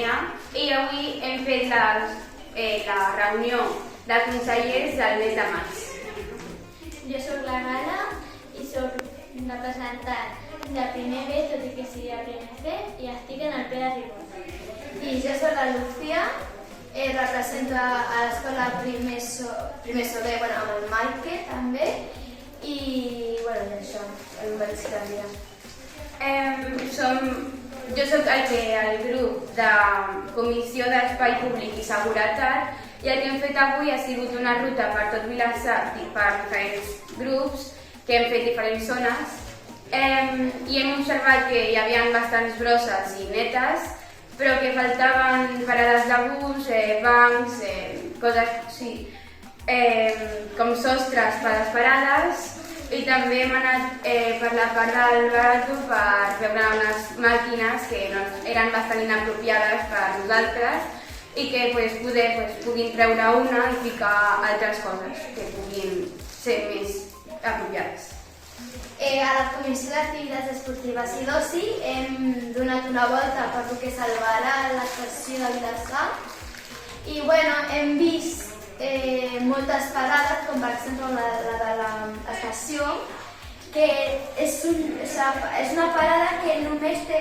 Crimea i avui hem fet la reunió de consellers del mes de maig. Jo soc la Gala i soc representant de primer B, tot i que sigui de primer C, i estic en el ple de Ribota. I jo soc la Lucía, represento a l'escola primer B, amb el Maike també, i això, el vaig canviar. Jo soc el grup de Comissió d'Espai Públic i Seguretat i el que hem fet avui ha sigut una ruta per tot Vilassar per diferents grups que hem fet diferents zones i hem observat que hi havia bastants brosses i netes però que faltaven parades de bus, bancs, coses així, com sostres per les parades. I també hem anat per la part del barato per veure unes màquines que eren bastant inapropiades per nosaltres i que puguin treure una i ficar altres coses que puguin ser més apropiades. A la Comissió d'Activitats Esportives i d'Oci hem donat una volta per el que és el bar a l'estació de Vilassar i hem vist moltes parades, com per exemple la de l'estació, que és una parada que només té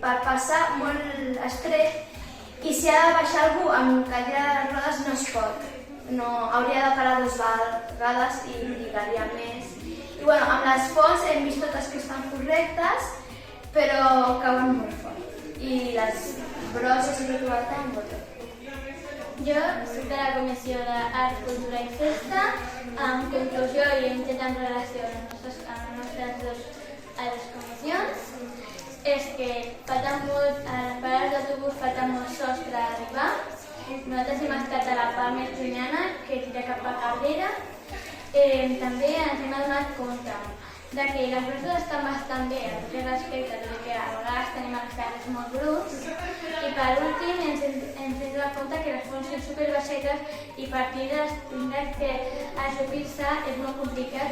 per passar molt estret i si ha de baixar algú amb cadira de rodes no es pot. Hauria de parar 2 vegades i trigaria més. I amb les fonts hem vist totes que estan correctes, però cauen molt fort. I les brosses i tot estan molt bé. Jo soc de la Comissió d'Art, Cultura i Festa. En conclusió i hem fet en relació amb les nostres dues comissions és que a les parades d'autobús falta molt sostre a arribar. Nosaltres hem estat a la part més llunyana, que tira cap a Cabrera. També ens hem adonat compte de que les brosses estan bastant bé a tot respecte, tot i que a vegades tenim els carrers molt bruts. I per últim ens hem donat compte que les fonts són superbaixetes i per tindre que ajupir-se és molt complicat.